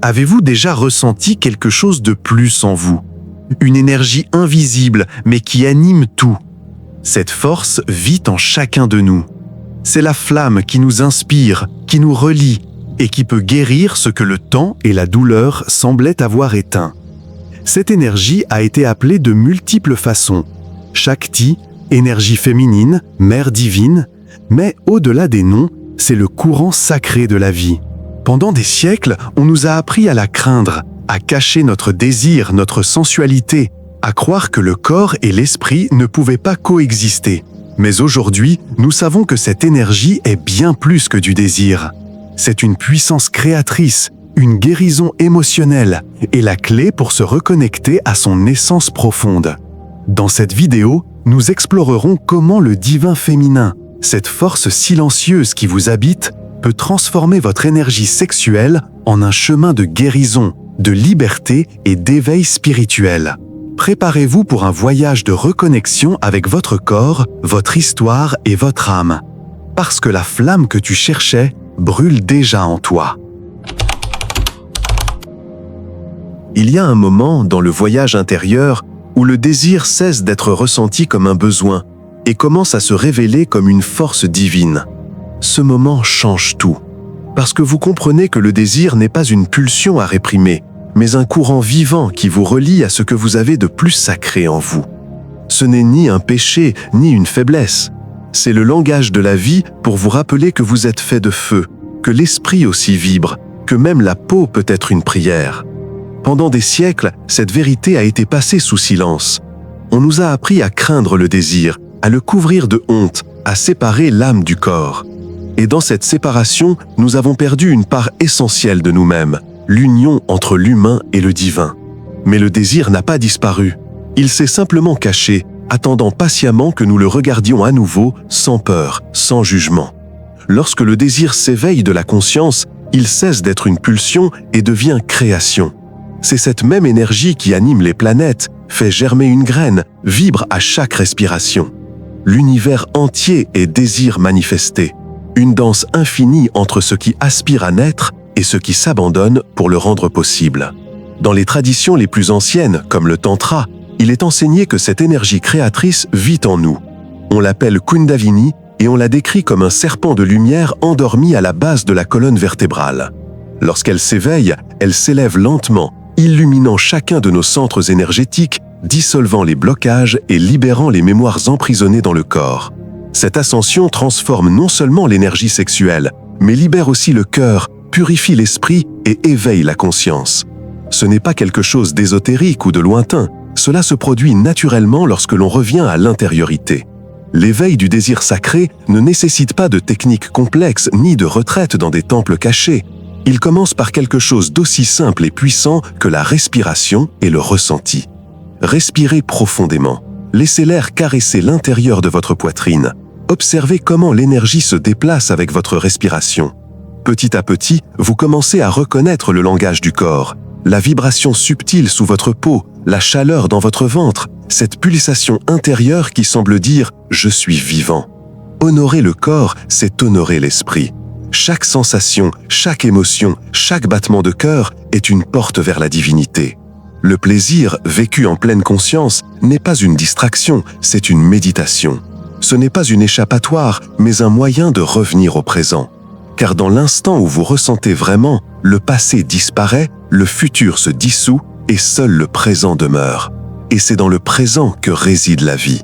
Avez-vous déjà ressenti quelque chose de plus en vous? Une énergie invisible, mais qui anime tout. Cette force vit en chacun de nous. C'est la flamme qui nous inspire, qui nous relie, et qui peut guérir ce que le temps et la douleur semblaient avoir éteint. Cette énergie a été appelée de multiples façons. Shakti, énergie féminine, mère divine, mais au-delà des noms, c'est le courant sacré de la vie. Pendant des siècles, on nous a appris à la craindre, à cacher notre désir, notre sensualité, à croire que le corps et l'esprit ne pouvaient pas coexister. Mais aujourd'hui, nous savons que cette énergie est bien plus que du désir. C'est une puissance créatrice, une guérison émotionnelle et la clé pour se reconnecter à son essence profonde. Dans cette vidéo, nous explorerons comment le divin féminin, cette force silencieuse qui vous habite, peut transformer votre énergie sexuelle en un chemin de guérison, de liberté et d'éveil spirituel. Préparez-vous pour un voyage de reconnexion avec votre corps, votre histoire et votre âme. Parce que la flamme que tu cherchais brûle déjà en toi. Il y a un moment dans le voyage intérieur où le désir cesse d'être ressenti comme un besoin et commence à se révéler comme une force divine. Ce moment change tout, parce que vous comprenez que le désir n'est pas une pulsion à réprimer, mais un courant vivant qui vous relie à ce que vous avez de plus sacré en vous. Ce n'est ni un péché, ni une faiblesse. C'est le langage de la vie pour vous rappeler que vous êtes fait de feu, que l'esprit aussi vibre, que même la peau peut être une prière. Pendant des siècles, cette vérité a été passée sous silence. On nous a appris à craindre le désir, à le couvrir de honte, à séparer l'âme du corps. Et dans cette séparation, nous avons perdu une part essentielle de nous-mêmes, l'union entre l'humain et le divin. Mais le désir n'a pas disparu. Il s'est simplement caché, attendant patiemment que nous le regardions à nouveau, sans peur, sans jugement. Lorsque le désir s'éveille de la conscience, il cesse d'être une pulsion et devient création. C'est cette même énergie qui anime les planètes, fait germer une graine, vibre à chaque respiration. L'univers entier est désir manifesté, une danse infinie entre ce qui aspire à naître et ce qui s'abandonne pour le rendre possible. Dans les traditions les plus anciennes, comme le Tantra, il est enseigné que cette énergie créatrice vit en nous. On l'appelle Kundalini et on la décrit comme un serpent de lumière endormi à la base de la colonne vertébrale. Lorsqu'elle s'éveille, elle s'élève lentement, illuminant chacun de nos centres énergétiques, dissolvant les blocages et libérant les mémoires emprisonnées dans le corps. Cette ascension transforme non seulement l'énergie sexuelle, mais libère aussi le cœur, purifie l'esprit et éveille la conscience. Ce n'est pas quelque chose d'ésotérique ou de lointain, cela se produit naturellement lorsque l'on revient à l'intériorité. L'éveil du désir sacré ne nécessite pas de techniques complexes ni de retraite dans des temples cachés. Il commence par quelque chose d'aussi simple et puissant que la respiration et le ressenti. Respirez profondément. Laissez l'air caresser l'intérieur de votre poitrine. Observez comment l'énergie se déplace avec votre respiration. Petit à petit, vous commencez à reconnaître le langage du corps, la vibration subtile sous votre peau, la chaleur dans votre ventre, cette pulsation intérieure qui semble dire « je suis vivant ». Honorer le corps, c'est honorer l'esprit. Chaque sensation, chaque émotion, chaque battement de cœur est une porte vers la divinité. Le plaisir, vécu en pleine conscience, n'est pas une distraction, c'est une méditation. Ce n'est pas une échappatoire, mais un moyen de revenir au présent. Car dans l'instant où vous ressentez vraiment, le passé disparaît, le futur se dissout et seul le présent demeure. Et c'est dans le présent que réside la vie.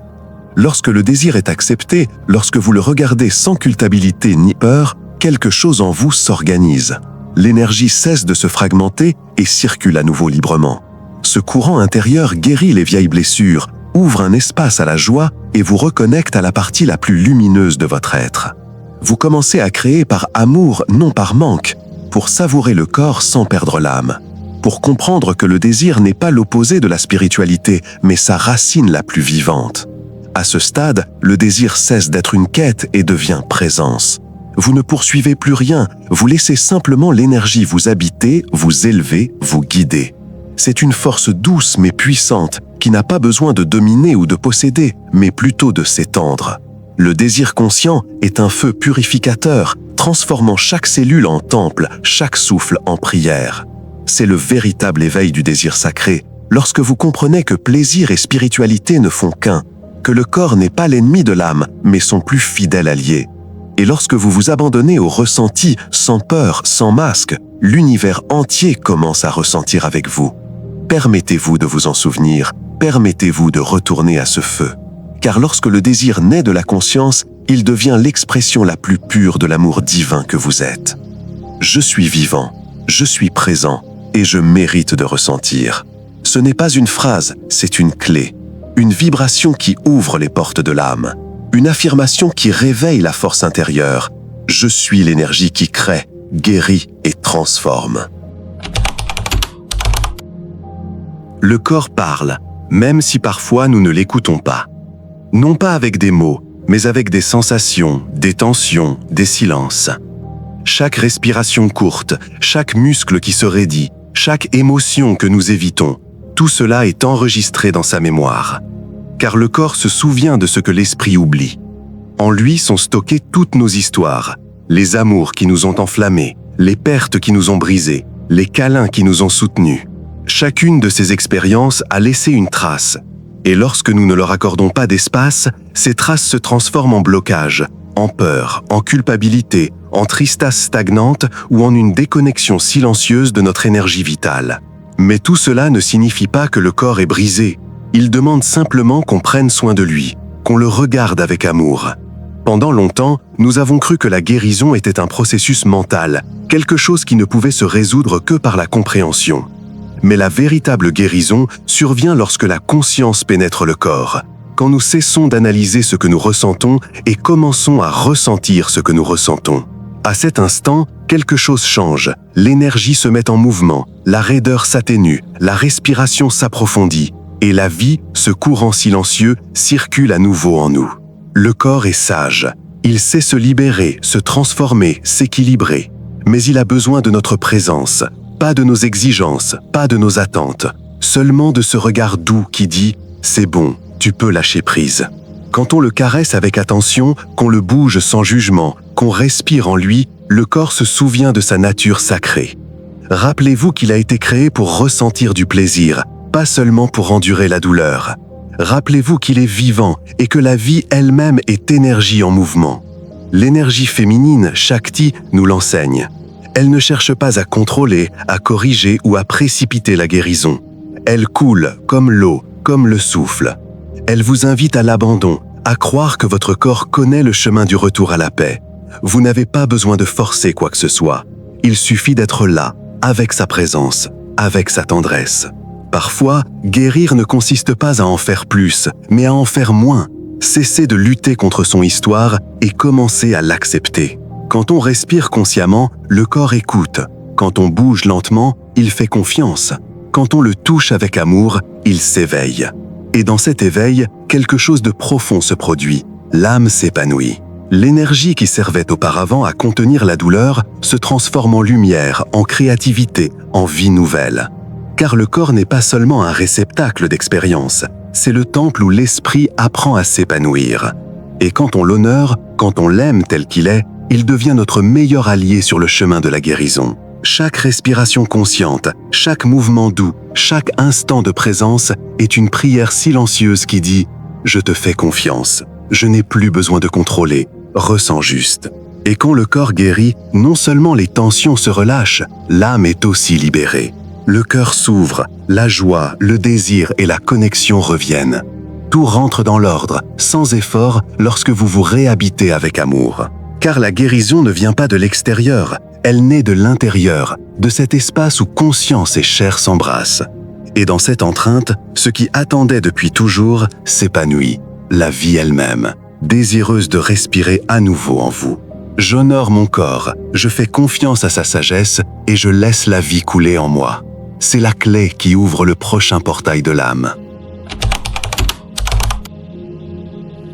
Lorsque le désir est accepté, lorsque vous le regardez sans culpabilité ni peur, quelque chose en vous s'organise. L'énergie cesse de se fragmenter et circule à nouveau librement. Ce courant intérieur guérit les vieilles blessures, ouvre un espace à la joie et vous reconnecte à la partie la plus lumineuse de votre être. Vous commencez à créer par amour, non par manque, pour savourer le corps sans perdre l'âme, pour comprendre que le désir n'est pas l'opposé de la spiritualité, mais sa racine la plus vivante. À ce stade, le désir cesse d'être une quête et devient présence. Vous ne poursuivez plus rien, vous laissez simplement l'énergie vous habiter, vous élever, vous guider. C'est une force douce mais puissante, qui n'a pas besoin de dominer ou de posséder, mais plutôt de s'étendre. Le désir conscient est un feu purificateur, transformant chaque cellule en temple, chaque souffle en prière. C'est le véritable éveil du désir sacré, lorsque vous comprenez que plaisir et spiritualité ne font qu'un, que le corps n'est pas l'ennemi de l'âme, mais son plus fidèle allié. Et lorsque vous vous abandonnez au ressenti, sans peur, sans masque, l'univers entier commence à ressentir avec vous. Permettez-vous de vous en souvenir, permettez-vous de retourner à ce feu. Car lorsque le désir naît de la conscience, il devient l'expression la plus pure de l'amour divin que vous êtes. Je suis vivant, je suis présent, et je mérite de ressentir. Ce n'est pas une phrase, c'est une clé, une vibration qui ouvre les portes de l'âme. Une affirmation qui réveille la force intérieure. Je suis l'énergie qui crée, guérit et transforme. Le corps parle, même si parfois nous ne l'écoutons pas. Non pas avec des mots, mais avec des sensations, des tensions, des silences. Chaque respiration courte, chaque muscle qui se raidit, chaque émotion que nous évitons, tout cela est enregistré dans sa mémoire. Car le corps se souvient de ce que l'esprit oublie. En lui sont stockées toutes nos histoires, les amours qui nous ont enflammés, les pertes qui nous ont brisés, les câlins qui nous ont soutenus. Chacune de ces expériences a laissé une trace, et lorsque nous ne leur accordons pas d'espace, ces traces se transforment en blocage, en peur, en culpabilité, en tristesse stagnante ou en une déconnexion silencieuse de notre énergie vitale. Mais tout cela ne signifie pas que le corps est brisé. Il demande simplement qu'on prenne soin de lui, qu'on le regarde avec amour. Pendant longtemps, nous avons cru que la guérison était un processus mental, quelque chose qui ne pouvait se résoudre que par la compréhension. Mais la véritable guérison survient lorsque la conscience pénètre le corps, quand nous cessons d'analyser ce que nous ressentons et commençons à ressentir ce que nous ressentons. À cet instant, quelque chose change, l'énergie se met en mouvement, la raideur s'atténue, la respiration s'approfondit, et la vie, ce courant silencieux, circule à nouveau en nous. Le corps est sage. Il sait se libérer, se transformer, s'équilibrer. Mais il a besoin de notre présence, pas de nos exigences, pas de nos attentes, seulement de ce regard doux qui dit « c'est bon, tu peux lâcher prise ». Quand on le caresse avec attention, qu'on le bouge sans jugement, qu'on respire en lui, le corps se souvient de sa nature sacrée. Rappelez-vous qu'il a été créé pour ressentir du plaisir, pas seulement pour endurer la douleur. Rappelez-vous qu'il est vivant et que la vie elle-même est énergie en mouvement. L'énergie féminine, Shakti, nous l'enseigne. Elle ne cherche pas à contrôler, à corriger ou à précipiter la guérison. Elle coule comme l'eau, comme le souffle. Elle vous invite à l'abandon, à croire que votre corps connaît le chemin du retour à la paix. Vous n'avez pas besoin de forcer quoi que ce soit. Il suffit d'être là, avec sa présence, avec sa tendresse. Parfois, guérir ne consiste pas à en faire plus, mais à en faire moins. Cesser de lutter contre son histoire et commencer à l'accepter. Quand on respire consciemment, le corps écoute. Quand on bouge lentement, il fait confiance. Quand on le touche avec amour, il s'éveille. Et dans cet éveil, quelque chose de profond se produit. L'âme s'épanouit. L'énergie qui servait auparavant à contenir la douleur se transforme en lumière, en créativité, en vie nouvelle. Car le corps n'est pas seulement un réceptacle d'expérience, c'est le temple où l'esprit apprend à s'épanouir. Et quand on l'honore, quand on l'aime tel qu'il est, il devient notre meilleur allié sur le chemin de la guérison. Chaque respiration consciente, chaque mouvement doux, chaque instant de présence est une prière silencieuse qui dit « Je te fais confiance, je n'ai plus besoin de contrôler, ressens juste ». Et quand le corps guérit, non seulement les tensions se relâchent, l'âme est aussi libérée. Le cœur s'ouvre, la joie, le désir et la connexion reviennent. Tout rentre dans l'ordre, sans effort, lorsque vous vous réhabitez avec amour. Car la guérison ne vient pas de l'extérieur, elle naît de l'intérieur, de cet espace où conscience et chair s'embrassent. Et dans cette entrainte, ce qui attendait depuis toujours s'épanouit, la vie elle-même, désireuse de respirer à nouveau en vous. J'honore mon corps, je fais confiance à sa sagesse et je laisse la vie couler en moi. C'est la clé qui ouvre le prochain portail de l'âme.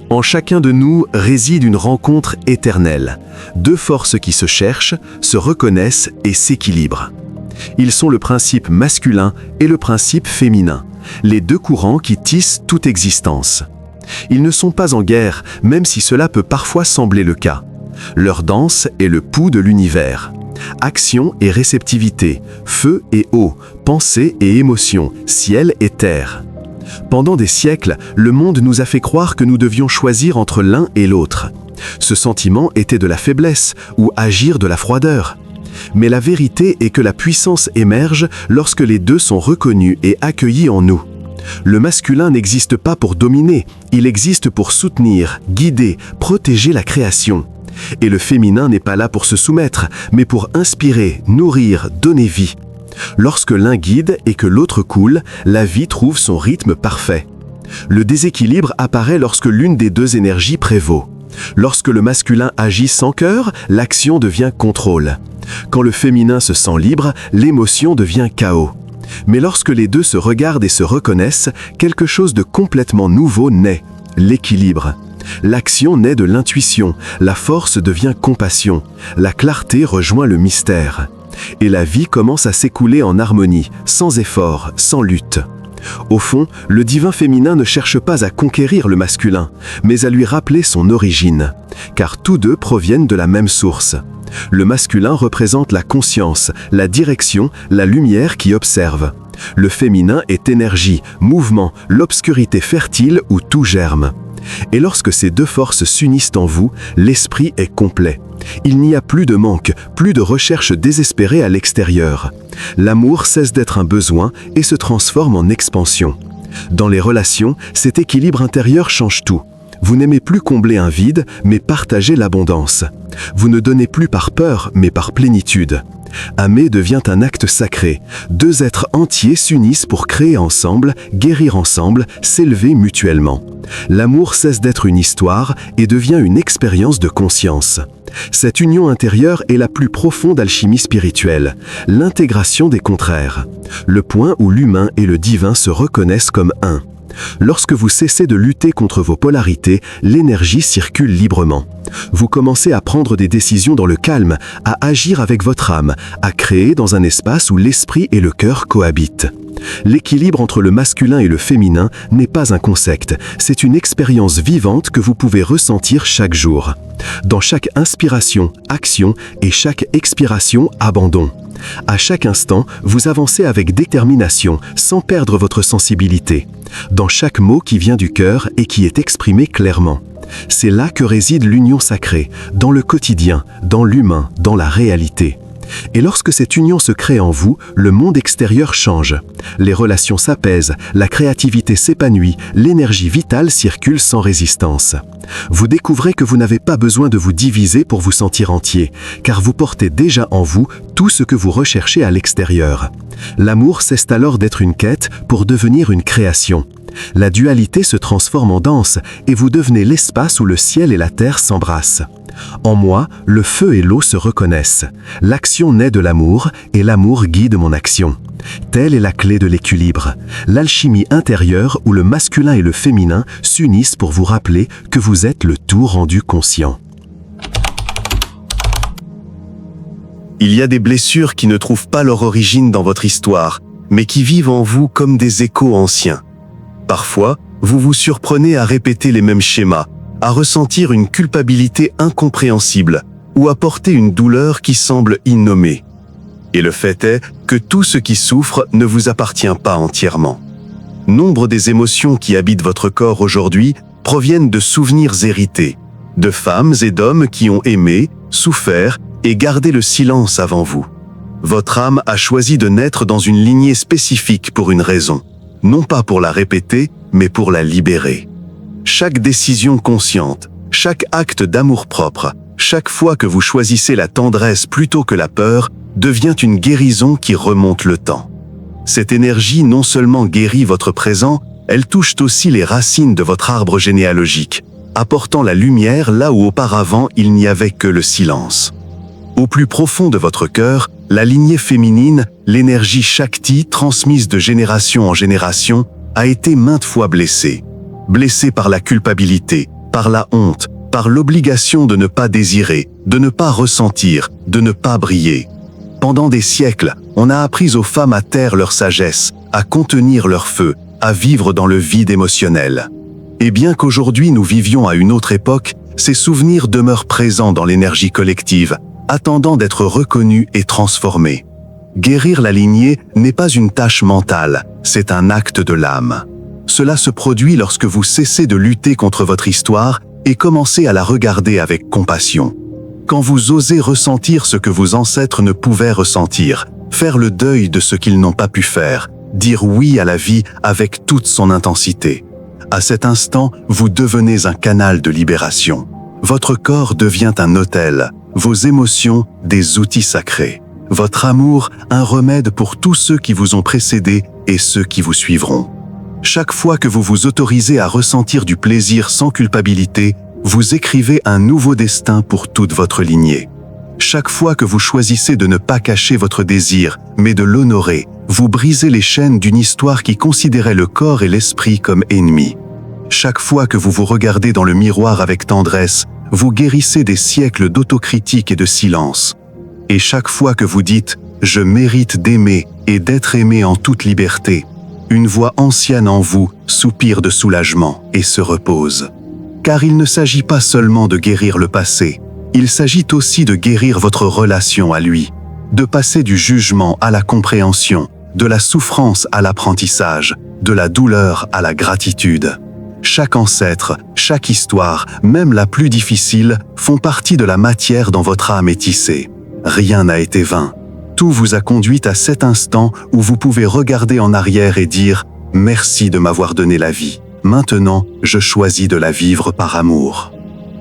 En chacun de nous réside une rencontre éternelle. Deux forces qui se cherchent, se reconnaissent et s'équilibrent. Ils sont le principe masculin et le principe féminin, les deux courants qui tissent toute existence. Ils ne sont pas en guerre, même si cela peut parfois sembler le cas. Leur danse est le pouls de l'univers. Action et réceptivité, feu et eau, pensée et émotion, ciel et terre. Pendant des siècles, le monde nous a fait croire que nous devions choisir entre l'un et l'autre. Ce sentiment était de la faiblesse ou agir de la froideur. Mais la vérité est que la puissance émerge lorsque les deux sont reconnus et accueillis en nous. Le masculin n'existe pas pour dominer, il existe pour soutenir, guider, protéger la création. Et le féminin n'est pas là pour se soumettre, mais pour inspirer, nourrir, donner vie. Lorsque l'un guide et que l'autre coule, la vie trouve son rythme parfait. Le déséquilibre apparaît lorsque l'une des deux énergies prévaut. Lorsque le masculin agit sans cœur, l'action devient contrôle. Quand le féminin se sent libre, l'émotion devient chaos. Mais lorsque les deux se regardent et se reconnaissent, quelque chose de complètement nouveau naît, l'équilibre. L'action naît de l'intuition, la force devient compassion, la clarté rejoint le mystère. Et la vie commence à s'écouler en harmonie, sans effort, sans lutte. Au fond, le divin féminin ne cherche pas à conquérir le masculin, mais à lui rappeler son origine, car tous deux proviennent de la même source. Le masculin représente la conscience, la direction, la lumière qui observe. Le féminin est énergie, mouvement, l'obscurité fertile où tout germe. Et lorsque ces deux forces s'unissent en vous, l'esprit est complet. Il n'y a plus de manque, plus de recherche désespérée à l'extérieur. L'amour cesse d'être un besoin et se transforme en expansion. Dans les relations, cet équilibre intérieur change tout. Vous n'aimez plus combler un vide, mais partager l'abondance. Vous ne donnez plus par peur, mais par plénitude. Aimer devient un acte sacré. Deux êtres entiers s'unissent pour créer ensemble, guérir ensemble, s'élever mutuellement. L'amour cesse d'être une histoire et devient une expérience de conscience. Cette union intérieure est la plus profonde alchimie spirituelle, l'intégration des contraires. Le point où l'humain et le divin se reconnaissent comme un. Lorsque vous cessez de lutter contre vos polarités, l'énergie circule librement. Vous commencez à prendre des décisions dans le calme, à agir avec votre âme, à créer dans un espace où l'esprit et le cœur cohabitent. L'équilibre entre le masculin et le féminin n'est pas un concept, c'est une expérience vivante que vous pouvez ressentir chaque jour. Dans chaque inspiration, action et chaque expiration, abandon. À chaque instant, vous avancez avec détermination, sans perdre votre sensibilité. Dans chaque mot qui vient du cœur et qui est exprimé clairement. C'est là que réside l'union sacrée, dans le quotidien, dans l'humain, dans la réalité. Et lorsque cette union se crée en vous, le monde extérieur change. Les relations s'apaisent, la créativité s'épanouit, l'énergie vitale circule sans résistance. Vous découvrez que vous n'avez pas besoin de vous diviser pour vous sentir entier, car vous portez déjà en vous tout ce que vous recherchez à l'extérieur. L'amour cesse alors d'être une quête pour devenir une création. La dualité se transforme en danse et vous devenez l'espace où le ciel et la terre s'embrassent. En moi, le feu et l'eau se reconnaissent. L'action naît de l'amour et l'amour guide mon action. Telle est la clé de l'équilibre, l'alchimie intérieure où le masculin et le féminin s'unissent pour vous rappeler que vous êtes le tout rendu conscient. Il y a des blessures qui ne trouvent pas leur origine dans votre histoire, mais qui vivent en vous comme des échos anciens. Parfois, vous vous surprenez à répéter les mêmes schémas, à ressentir une culpabilité incompréhensible ou à porter une douleur qui semble innommée. Et le fait est que tout ce qui souffre ne vous appartient pas entièrement. Nombre des émotions qui habitent votre corps aujourd'hui proviennent de souvenirs hérités, de femmes et d'hommes qui ont aimé, souffert et gardé le silence avant vous. Votre âme a choisi de naître dans une lignée spécifique pour une raison, non pas pour la répéter, mais pour la libérer. Chaque décision consciente, chaque acte d'amour-propre, chaque fois que vous choisissez la tendresse plutôt que la peur, devient une guérison qui remonte le temps. Cette énergie non seulement guérit votre présent, elle touche aussi les racines de votre arbre généalogique, apportant la lumière là où auparavant il n'y avait que le silence. Au plus profond de votre cœur, la lignée féminine, l'énergie Shakti transmise de génération en génération, a été maintes fois blessée. Blessée par la culpabilité, par la honte, par l'obligation de ne pas désirer, de ne pas ressentir, de ne pas briller. Pendant des siècles, on a appris aux femmes à taire leur sagesse, à contenir leur feu, à vivre dans le vide émotionnel. Et bien qu'aujourd'hui nous vivions à une autre époque, ces souvenirs demeurent présents dans l'énergie collective, attendant d'être reconnu et transformé. Guérir la lignée n'est pas une tâche mentale, c'est un acte de l'âme. Cela se produit lorsque vous cessez de lutter contre votre histoire et commencez à la regarder avec compassion. Quand vous osez ressentir ce que vos ancêtres ne pouvaient ressentir, faire le deuil de ce qu'ils n'ont pas pu faire, dire oui à la vie avec toute son intensité. À cet instant, vous devenez un canal de libération. Votre corps devient un autel, vos émotions des outils sacrés. Votre amour, un remède pour tous ceux qui vous ont précédé et ceux qui vous suivront. Chaque fois que vous vous autorisez à ressentir du plaisir sans culpabilité, vous écrivez un nouveau destin pour toute votre lignée. Chaque fois que vous choisissez de ne pas cacher votre désir, mais de l'honorer, vous brisez les chaînes d'une histoire qui considérait le corps et l'esprit comme ennemis. Chaque fois que vous vous regardez dans le miroir avec tendresse, vous guérissez des siècles d'autocritique et de silence. Et chaque fois que vous dites « Je mérite d'aimer et d'être aimé en toute liberté », une voix ancienne en vous soupire de soulagement et se repose. Car il ne s'agit pas seulement de guérir le passé, il s'agit aussi de guérir votre relation à lui, de passer du jugement à la compréhension, de la souffrance à l'apprentissage, de la douleur à la gratitude. Chaque ancêtre, chaque histoire, même la plus difficile, font partie de la matière dont votre âme est tissée. Rien n'a été vain. Tout vous a conduit à cet instant où vous pouvez regarder en arrière et dire « Merci de m'avoir donné la vie. Maintenant, je choisis de la vivre par amour. »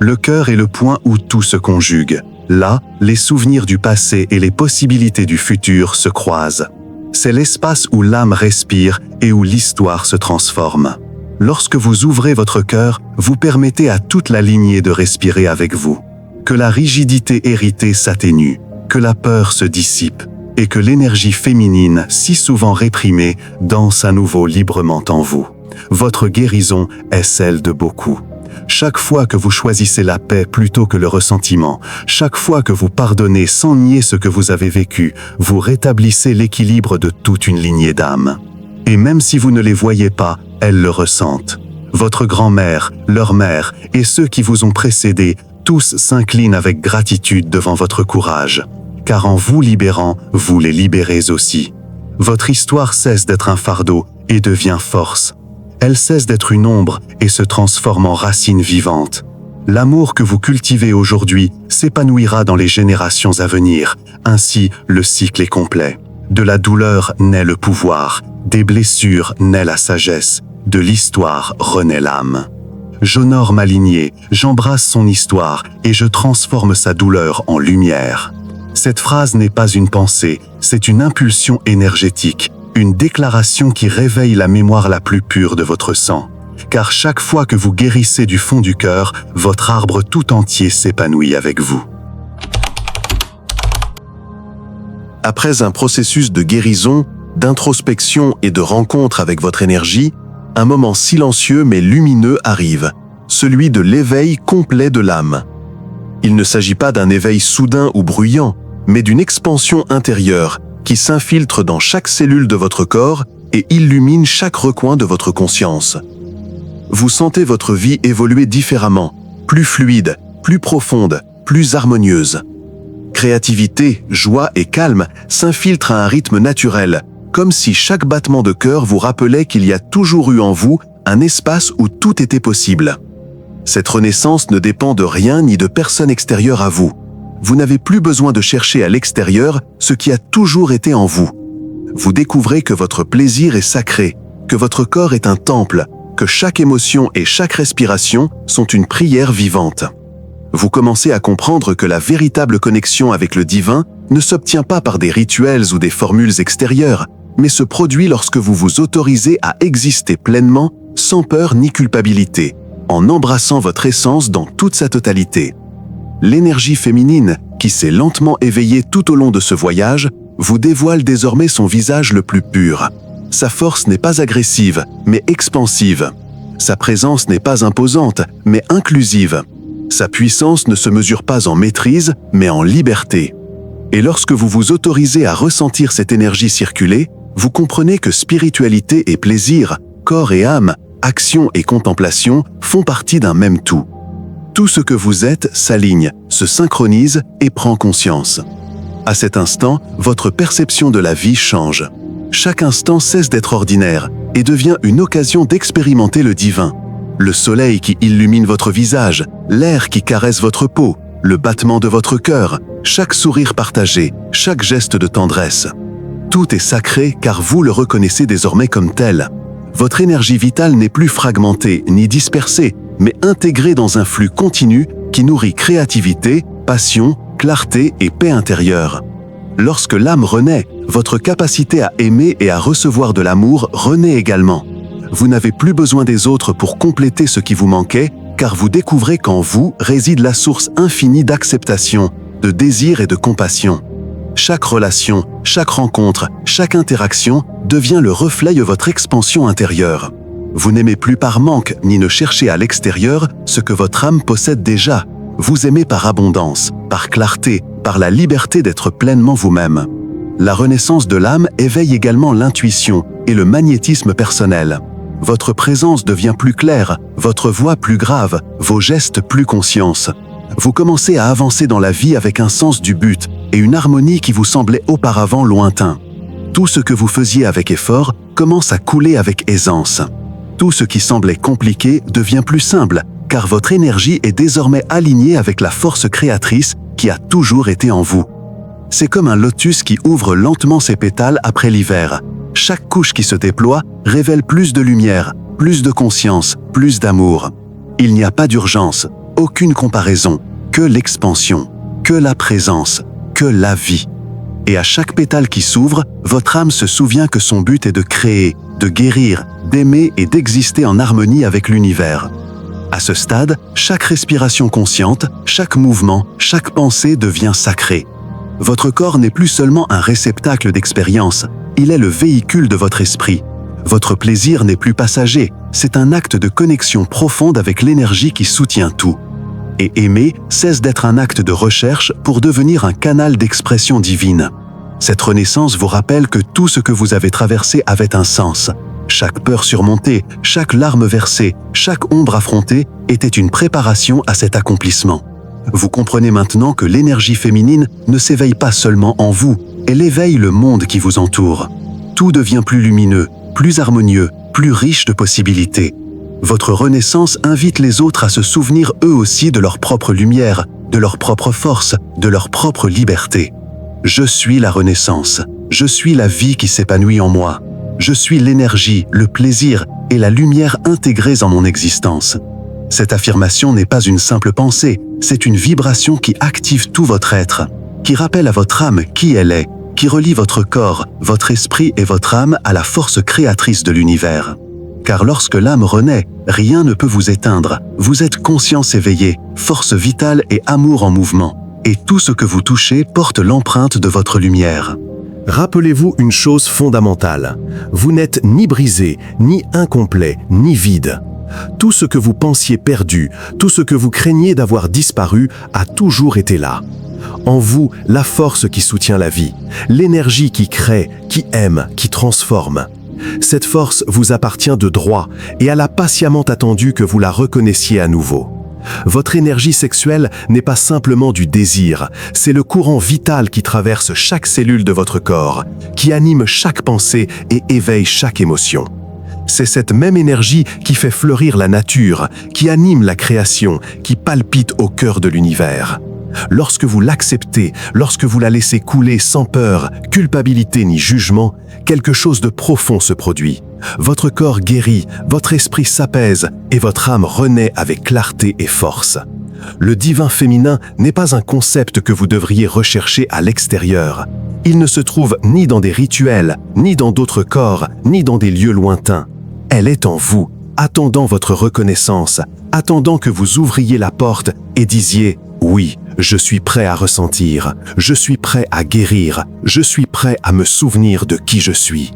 Le cœur est le point où tout se conjugue. Là, les souvenirs du passé et les possibilités du futur se croisent. C'est l'espace où l'âme respire et où l'histoire se transforme. Lorsque vous ouvrez votre cœur, vous permettez à toute la lignée de respirer avec vous. Que la rigidité héritée s'atténue, que la peur se dissipe et que l'énergie féminine, si souvent réprimée, danse à nouveau librement en vous. Votre guérison est celle de beaucoup. Chaque fois que vous choisissez la paix plutôt que le ressentiment, chaque fois que vous pardonnez sans nier ce que vous avez vécu, vous rétablissez l'équilibre de toute une lignée d'âmes. Et même si vous ne les voyez pas, elles le ressentent. Votre grand-mère, leur mère et ceux qui vous ont précédés, tous s'inclinent avec gratitude devant votre courage. Car en vous libérant, vous les libérez aussi. Votre histoire cesse d'être un fardeau et devient force. Elle cesse d'être une ombre et se transforme en racine vivante. L'amour que vous cultivez aujourd'hui s'épanouira dans les générations à venir. Ainsi, le cycle est complet. De la douleur naît le pouvoir, des blessures naît la sagesse, de l'histoire renaît l'âme. J'honore ma lignée, j'embrasse son histoire et je transforme sa douleur en lumière. Cette phrase n'est pas une pensée, c'est une impulsion énergétique, une déclaration qui réveille la mémoire la plus pure de votre sang. Car chaque fois que vous guérissez du fond du cœur, votre arbre tout entier s'épanouit avec vous. Après un processus de guérison, d'introspection et de rencontre avec votre énergie, un moment silencieux mais lumineux arrive, celui de l'éveil complet de l'âme. Il ne s'agit pas d'un éveil soudain ou bruyant, mais d'une expansion intérieure qui s'infiltre dans chaque cellule de votre corps et illumine chaque recoin de votre conscience. Vous sentez votre vie évoluer différemment, plus fluide, plus profonde, plus harmonieuse. Créativité, joie et calme s'infiltrent à un rythme naturel, comme si chaque battement de cœur vous rappelait qu'il y a toujours eu en vous un espace où tout était possible. Cette renaissance ne dépend de rien ni de personne extérieure à vous. Vous n'avez plus besoin de chercher à l'extérieur ce qui a toujours été en vous. Vous découvrez que votre plaisir est sacré, que votre corps est un temple, que chaque émotion et chaque respiration sont une prière vivante. Vous commencez à comprendre que la véritable connexion avec le divin ne s'obtient pas par des rituels ou des formules extérieures, mais se produit lorsque vous vous autorisez à exister pleinement, sans peur ni culpabilité, en embrassant votre essence dans toute sa totalité. L'énergie féminine, qui s'est lentement éveillée tout au long de ce voyage, vous dévoile désormais son visage le plus pur. Sa force n'est pas agressive, mais expansive. Sa présence n'est pas imposante, mais inclusive. Sa puissance ne se mesure pas en maîtrise, mais en liberté. Et lorsque vous vous autorisez à ressentir cette énergie circuler, vous comprenez que spiritualité et plaisir, corps et âme, action et contemplation font partie d'un même tout. Tout ce que vous êtes s'aligne, se synchronise et prend conscience. À cet instant, votre perception de la vie change. Chaque instant cesse d'être ordinaire et devient une occasion d'expérimenter le divin. Le soleil qui illumine votre visage, l'air qui caresse votre peau, le battement de votre cœur, chaque sourire partagé, chaque geste de tendresse. Tout est sacré car vous le reconnaissez désormais comme tel. Votre énergie vitale n'est plus fragmentée ni dispersée, mais intégrée dans un flux continu qui nourrit créativité, passion, clarté et paix intérieure. Lorsque l'âme renaît, votre capacité à aimer et à recevoir de l'amour renaît également. Vous n'avez plus besoin des autres pour compléter ce qui vous manquait, car vous découvrez qu'en vous réside la source infinie d'acceptation, de désir et de compassion. Chaque relation, chaque rencontre, chaque interaction devient le reflet de votre expansion intérieure. Vous n'aimez plus par manque ni ne cherchez à l'extérieur ce que votre âme possède déjà. Vous aimez par abondance, par clarté, par la liberté d'être pleinement vous-même. La renaissance de l'âme éveille également l'intuition et le magnétisme personnel. Votre présence devient plus claire, votre voix plus grave, vos gestes plus conscients. Vous commencez à avancer dans la vie avec un sens du but et une harmonie qui vous semblait auparavant lointain. Tout ce que vous faisiez avec effort commence à couler avec aisance. Tout ce qui semblait compliqué devient plus simple, car votre énergie est désormais alignée avec la force créatrice qui a toujours été en vous. C'est comme un lotus qui ouvre lentement ses pétales après l'hiver. Chaque couche qui se déploie révèle plus de lumière, plus de conscience, plus d'amour. Il n'y a pas d'urgence, aucune comparaison, que l'expansion, que la présence, que la vie. Et à chaque pétale qui s'ouvre, votre âme se souvient que son but est de créer, de guérir, d'aimer et d'exister en harmonie avec l'univers. À ce stade, chaque respiration consciente, chaque mouvement, chaque pensée devient sacré. Votre corps n'est plus seulement un réceptacle d'expérience, il est le véhicule de votre esprit. Votre plaisir n'est plus passager, c'est un acte de connexion profonde avec l'énergie qui soutient tout. Et aimer cesse d'être un acte de recherche pour devenir un canal d'expression divine. Cette renaissance vous rappelle que tout ce que vous avez traversé avait un sens. Chaque peur surmontée, chaque larme versée, chaque ombre affrontée était une préparation à cet accomplissement. Vous comprenez maintenant que l'énergie féminine ne s'éveille pas seulement en vous, elle éveille le monde qui vous entoure. Tout devient plus lumineux, plus harmonieux, plus riche de possibilités. Votre renaissance invite les autres à se souvenir eux aussi de leur propre lumière, de leur propre force, de leur propre liberté. Je suis la renaissance, je suis la vie qui s'épanouit en moi. Je suis l'énergie, le plaisir et la lumière intégrés en mon existence. Cette affirmation n'est pas une simple pensée, c'est une vibration qui active tout votre être, qui rappelle à votre âme qui elle est, qui relie votre corps, votre esprit et votre âme à la force créatrice de l'univers. Car lorsque l'âme renaît, rien ne peut vous éteindre, vous êtes conscience éveillée, force vitale et amour en mouvement, et tout ce que vous touchez porte l'empreinte de votre lumière. Rappelez-vous une chose fondamentale. Vous n'êtes ni brisé, ni incomplet, ni vide. Tout ce que vous pensiez perdu, tout ce que vous craigniez d'avoir disparu a toujours été là. En vous, la force qui soutient la vie, l'énergie qui crée, qui aime, qui transforme. Cette force vous appartient de droit et elle a patiemment attendu que vous la reconnaissiez à nouveau. Votre énergie sexuelle n'est pas simplement du désir, c'est le courant vital qui traverse chaque cellule de votre corps, qui anime chaque pensée et éveille chaque émotion. C'est cette même énergie qui fait fleurir la nature, qui anime la création, qui palpite au cœur de l'univers. Lorsque vous l'acceptez, lorsque vous la laissez couler sans peur, culpabilité ni jugement, quelque chose de profond se produit. Votre corps guérit, votre esprit s'apaise et votre âme renaît avec clarté et force. Le divin féminin n'est pas un concept que vous devriez rechercher à l'extérieur. Il ne se trouve ni dans des rituels, ni dans d'autres corps, ni dans des lieux lointains. Elle est en vous, attendant votre reconnaissance, attendant que vous ouvriez la porte et disiez « Oui, je suis prêt à ressentir, je suis prêt à guérir, je suis prêt à me souvenir de qui je suis. »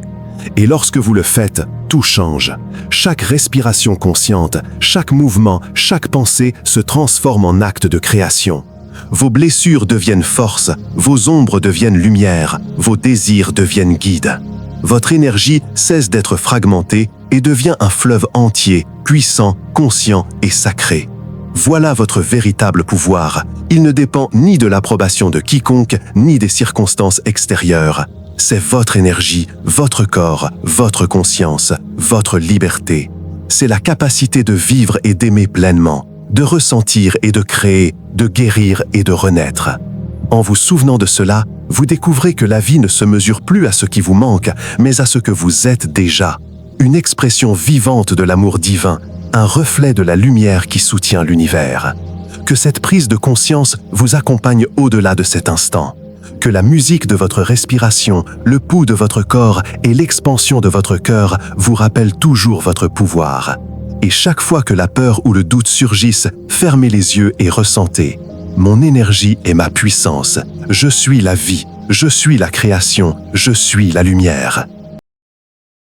Et lorsque vous le faites, tout change. Chaque respiration consciente, chaque mouvement, chaque pensée se transforme en acte de création. Vos blessures deviennent force, vos ombres deviennent lumière, vos désirs deviennent guides. Votre énergie cesse d'être fragmentée et devient un fleuve entier, puissant, conscient et sacré. Voilà votre véritable pouvoir. Il ne dépend ni de l'approbation de quiconque, ni des circonstances extérieures. C'est votre énergie, votre corps, votre conscience, votre liberté. C'est la capacité de vivre et d'aimer pleinement, de ressentir et de créer, de guérir et de renaître. En vous souvenant de cela, vous découvrez que la vie ne se mesure plus à ce qui vous manque, mais à ce que vous êtes déjà. Une expression vivante de l'amour divin, un reflet de la lumière qui soutient l'univers. Que cette prise de conscience vous accompagne au-delà de cet instant. Que la musique de votre respiration, le pouls de votre corps et l'expansion de votre cœur vous rappellent toujours votre pouvoir. Et chaque fois que la peur ou le doute surgissent, fermez les yeux et ressentez. Mon énergie est ma puissance. Je suis la vie. Je suis la création. Je suis la lumière.